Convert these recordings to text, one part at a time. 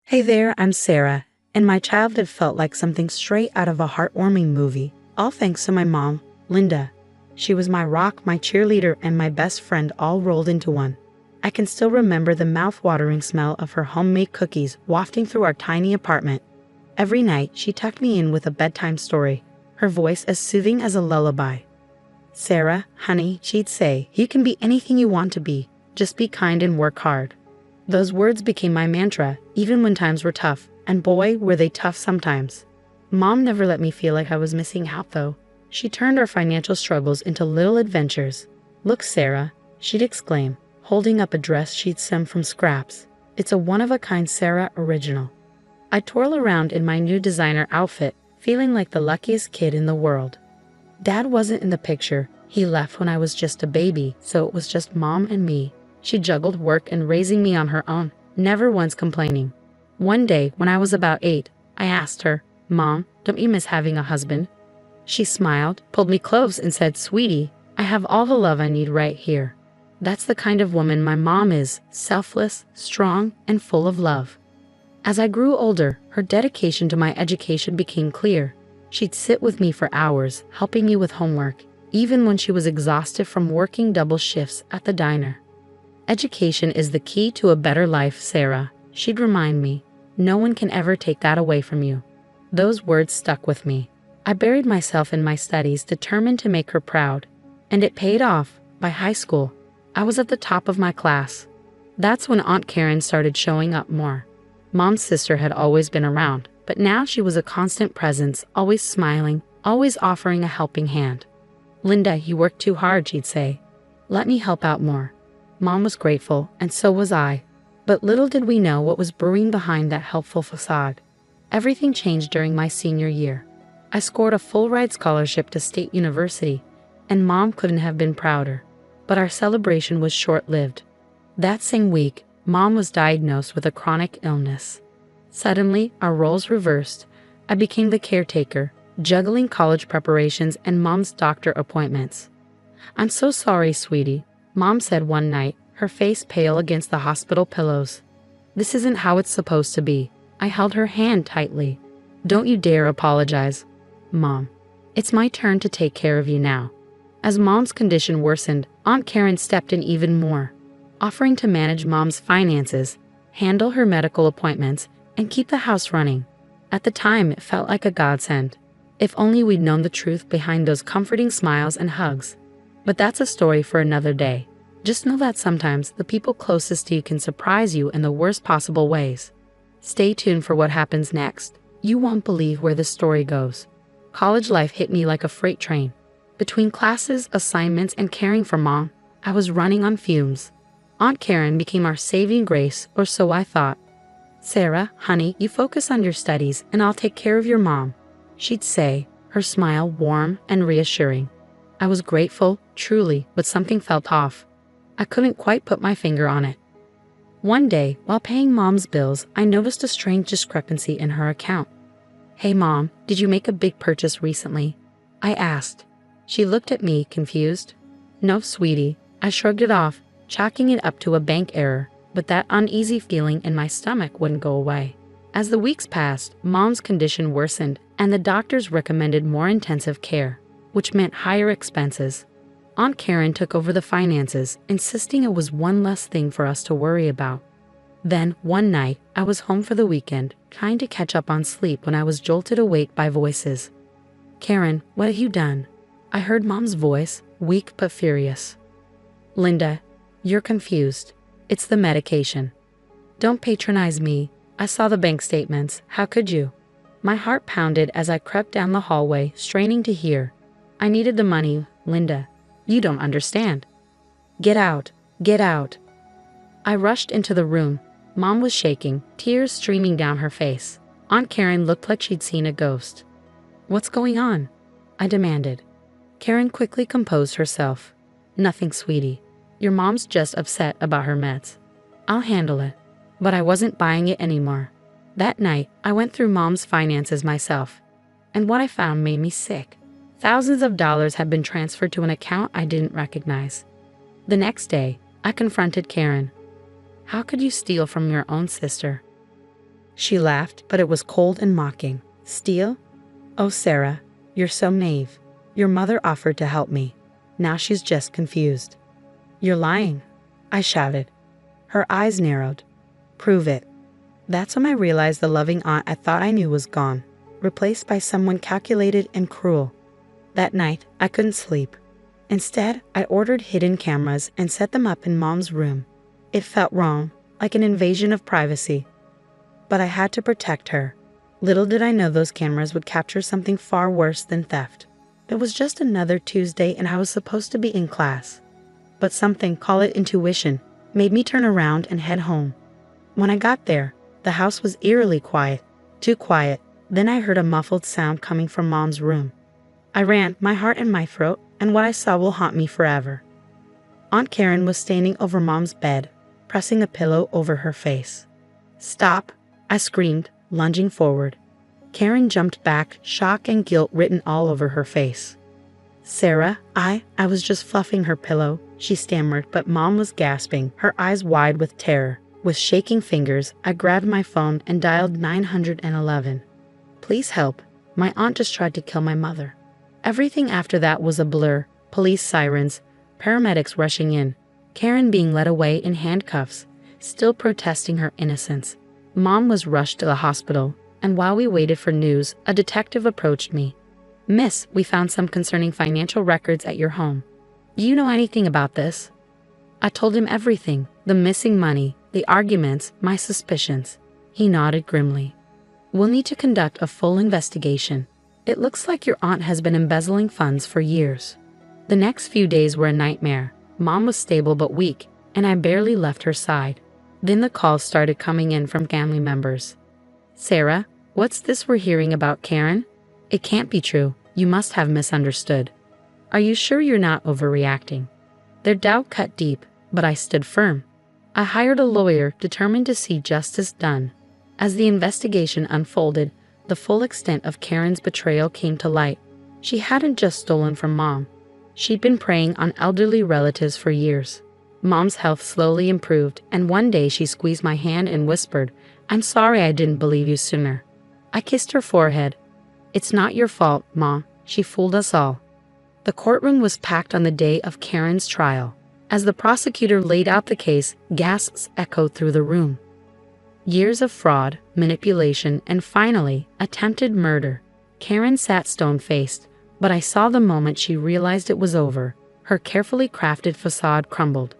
Hey there, I'm Sarah, and my childhood felt like something straight out of a heartwarming movie, all thanks to my mom, Linda. She was my rock, my cheerleader, and my best friend all rolled into one. I can still remember the mouth-watering smell of her homemade cookies wafting through our tiny apartment. Every night, she tucked me in with a bedtime story, her voice as soothing as a lullaby. "Sarah, honey," she'd say, "you can be anything you want to be. Just be kind and work hard." Those words became my mantra, even when times were tough, and boy, were they tough sometimes. Mom never let me feel like I was missing out, though. She turned our financial struggles into little adventures. "Look, Sarah," she'd exclaim, holding up a dress she'd sewn from scraps. "It's a one-of-a-kind Sarah original." I'd twirl around in my new designer outfit, feeling like the luckiest kid in the world. Dad wasn't in the picture. He left when I was just a baby, so it was just Mom and me. She juggled work and raising me on her own, never once complaining. One day, when I was about 8, I asked her, "Mom, don't you miss having a husband?" She smiled, pulled me close, and said, "Sweetie, I have all the love I need right here." That's the kind of woman my mom is, selfless, strong, and full of love. As I grew older, her dedication to my education became clear. She'd sit with me for hours, helping me with homework, even when she was exhausted from working double shifts at the diner. "Education is the key to a better life, Sarah," she'd remind me. "No one can ever take that away from you." Those words stuck with me. I buried myself in my studies, determined to make her proud. And it paid off. By high school, I was at the top of my class. That's when Aunt Karen started showing up more. Mom's sister had always been around, but now she was a constant presence, always smiling, always offering a helping hand. "Linda, you work too hard," she'd say. "Let me help out more." Mom was grateful, and so was I. But little did we know what was brewing behind that helpful facade. Everything changed during my senior year. I scored a full-ride scholarship to State University, and Mom couldn't have been prouder. But our celebration was short-lived. That same week, Mom was diagnosed with a chronic illness. Suddenly, our roles reversed. I became the caretaker, juggling college preparations and Mom's doctor appointments. "I'm so sorry, sweetie," Mom said one night, her face pale against the hospital pillows. "This isn't how it's supposed to be." I held her hand tightly. "Don't you dare apologize, Mom. It's my turn to take care of you now." As Mom's condition worsened, Aunt Karen stepped in even more, offering to manage Mom's finances, handle her medical appointments, and keep the house running. At the time, it felt like a godsend. If only we'd known the truth behind those comforting smiles and hugs. But that's a story for another day. Just know that sometimes the people closest to you can surprise you in the worst possible ways. Stay tuned for what happens next. You won't believe where this story goes. College life hit me like a freight train. Between classes, assignments, and caring for Mom, I was running on fumes. Aunt Karen became our saving grace, or so I thought. "Sarah, honey, you focus on your studies and I'll take care of your mom," she'd say, her smile warm and reassuring. I was grateful, truly, but something felt off. I couldn't quite put my finger on it. One day, while paying Mom's bills, I noticed a strange discrepancy in her account. "Hey Mom, did you make a big purchase recently?" I asked. She looked at me, confused. "No, sweetie," I shrugged it off, chalking it up to a bank error, but that uneasy feeling in my stomach wouldn't go away. As the weeks passed, Mom's condition worsened, and the doctors recommended more intensive care, which meant higher expenses. Aunt Karen took over the finances, insisting it was one less thing for us to worry about. Then, one night, I was home for the weekend, trying to catch up on sleep when I was jolted awake by voices. "Karen, what have you done?" I heard Mom's voice, weak but furious. "Linda, you're confused. It's the medication." "Don't patronize me. I saw the bank statements. How could you?" My heart pounded as I crept down the hallway, straining to hear. "I needed the money, Linda. You don't understand." "Get out. Get out." I rushed into the room. Mom was shaking, tears streaming down her face. Aunt Karen looked like she'd seen a ghost. "What's going on?" I demanded. Karen quickly composed herself. "Nothing, sweetie. Your mom's just upset about her meds. I'll handle it." But I wasn't buying it anymore. That night, I went through Mom's finances myself. And what I found made me sick. Thousands of dollars had been transferred to an account I didn't recognize. The next day, I confronted Karen. "How could you steal from your own sister?" She laughed, but it was cold and mocking. Steal? Oh, Sarah, you're so naive. Your mother offered to help me. Now she's just confused. You're lying, I shouted. Her eyes narrowed. Prove it. That's when I realized the loving aunt I thought I knew was gone, replaced by someone calculated and cruel. That night, I couldn't sleep. Instead, I ordered hidden cameras and set them up in Mom's room. It felt wrong, like an invasion of privacy. But I had to protect her. Little did I know those cameras would capture something far worse than theft. It was just another Tuesday and I was supposed to be in class. But something, call it intuition, made me turn around and head home. When I got there, the house was eerily quiet, too quiet. Then I heard a muffled sound coming from Mom's room. I ran, my heart in my throat, and what I saw will haunt me forever. Aunt Karen was standing over Mom's bed, pressing a pillow over her face. Stop, I screamed, lunging forward. Karen jumped back, shock and guilt written all over her face. Sarah, I was just fluffing her pillow, she stammered, but Mom was gasping, her eyes wide with terror. With shaking fingers, I grabbed my phone and dialed 911. Please help. My aunt just tried to kill my mother. Everything after that was a blur. Police sirens, paramedics rushing in, Karen being led away in handcuffs, still protesting her innocence. Mom was rushed to the hospital, and while we waited for news, a detective approached me. Miss, we found some concerning financial records at your home. Do you know anything about this? I told him everything, the missing money, the arguments, my suspicions. He nodded grimly. We'll need to conduct a full investigation. It looks like your aunt has been embezzling funds for years. The next few days were a nightmare. Mom was stable but weak, and I barely left her side. Then the calls started coming in from family members. Sarah, what's this we're hearing about Karen? It can't be true. You must have misunderstood. Are you sure you're not overreacting? Their doubt cut deep, but I stood firm. I hired a lawyer determined to see justice done. As the investigation unfolded, the full extent of Karen's betrayal came to light. She hadn't just stolen from Mom. She'd been preying on elderly relatives for years. Mom's health slowly improved, and one day she squeezed my hand and whispered, I'm sorry I didn't believe you sooner. I kissed her forehead. It's not your fault, Mom. She fooled us all. The courtroom was packed on the day of Karen's trial. As the prosecutor laid out the case, gasps echoed through the room. Years of fraud, manipulation, and finally, attempted murder. Karen sat stone-faced, but I saw the moment she realized it was over. Her carefully crafted facade crumbled.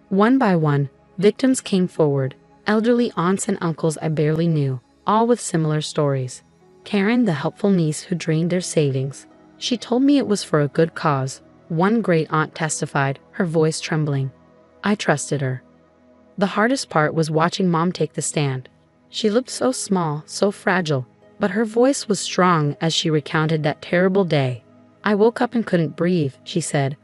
One by one, victims came forward, elderly aunts and uncles I barely knew, all with similar stories. Karen, the helpful niece who drained their savings. She told me it was for a good cause. One great aunt testified, her voice trembling. I trusted her. The hardest part was watching Mom take the stand. She looked so small, so fragile, but her voice was strong as she recounted that terrible day. I woke up and couldn't breathe, she said.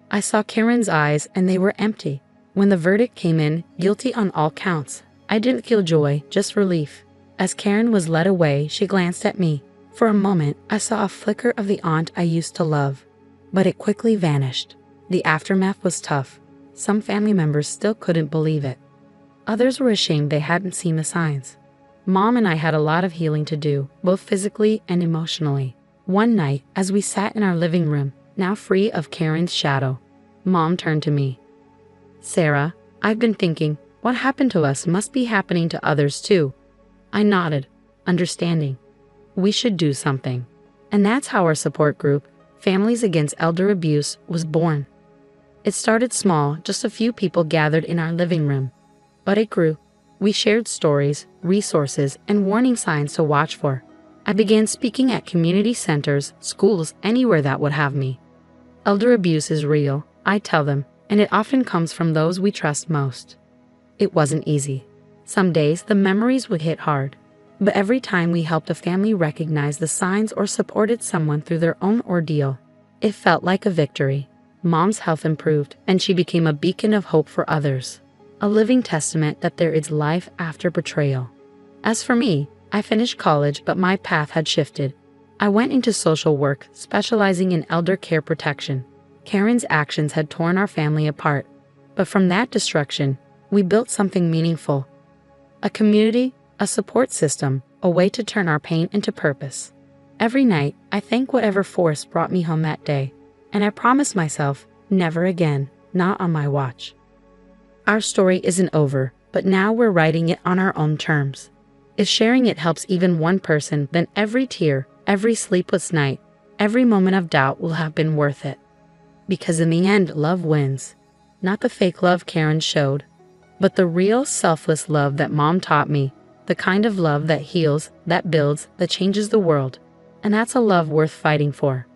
I saw Karen's eyes and they were empty. When the verdict came in, guilty on all counts, I didn't feel joy, just relief. As Karen was led away, she glanced at me. For a moment, I saw a flicker of the aunt I used to love. But it quickly vanished. The aftermath was tough. Some family members still couldn't believe it. Others were ashamed they hadn't seen the signs. Mom and I had a lot of healing to do, both physically and emotionally. One night, as we sat in our living room, now free of Karen's shadow, Mom turned to me. Sarah, I've been thinking, what happened to us must be happening to others too. I nodded, understanding. We should do something. And that's how our support group, Families Against Elder Abuse, was born. It started small, just a few people gathered in our living room. But it grew. We shared stories, resources, and warning signs to watch for. I began speaking at community centers, schools, anywhere that would have me. Elder abuse is real, I tell them, and it often comes from those we trust most. It wasn't easy. Some days the memories would hit hard. But every time we helped a family recognize the signs or supported someone through their own ordeal, it felt like a victory. Mom's health improved, and she became a beacon of hope for others. A living testament that there is life after betrayal. As for me, I finished college, but my path had shifted. I went into social work, specializing in elder care protection. Karen's actions had torn our family apart. But from that destruction, we built something meaningful. A community, a support system, a way to turn our pain into purpose. Every night, I thank whatever force brought me home that day, and I promise myself, never again, not on my watch. Our story isn't over, but now we're writing it on our own terms. If sharing it helps even one person, then every tear, every sleepless night, every moment of doubt will have been worth it. Because in the end, love wins. Not the fake love Karen showed, but the real, selfless love that Mom taught me, the kind of love that heals, that builds, that changes the world. And that's a love worth fighting for.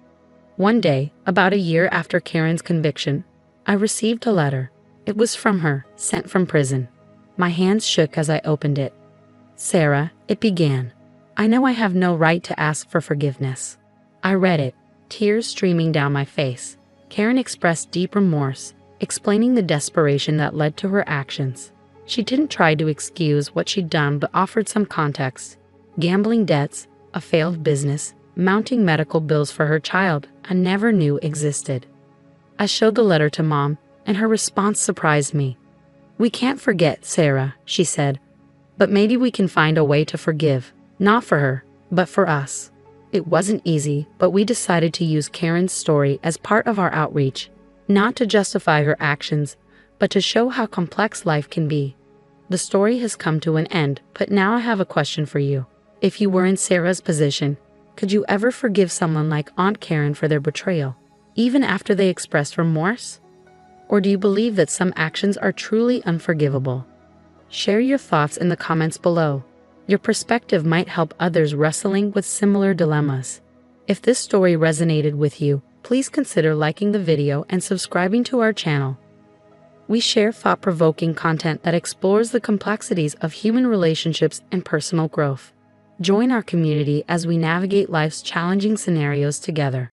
One day, about a year after Karen's conviction, I received a letter. It was from her, sent from prison. My hands shook as I opened it. "Sarah," it began, "I know I have no right to ask for forgiveness." I read it, tears streaming down my face. Karen expressed deep remorse, explaining the desperation that led to her actions. She didn't try to excuse what she'd done but offered some context. Gambling debts, a failed business, mounting medical bills for her child I never knew existed. I showed the letter to Mom, and her response surprised me. "We can't forget, Sarah," she said, "but maybe we can find a way to forgive, not for her, but for us." It wasn't easy, but we decided to use Karen's story as part of our outreach, not to justify her actions, but to show how complex life can be. The story has come to an end, but now I have a question for you. If you were in Sarah's position, could you ever forgive someone like Aunt Karen for their betrayal, even after they expressed remorse? Or do you believe that some actions are truly unforgivable? Share your thoughts in the comments below. Your perspective might help others wrestling with similar dilemmas. If this story resonated with you, please consider liking the video and subscribing to our channel. We share thought-provoking content that explores the complexities of human relationships and personal growth. Join our community as we navigate life's challenging scenarios together.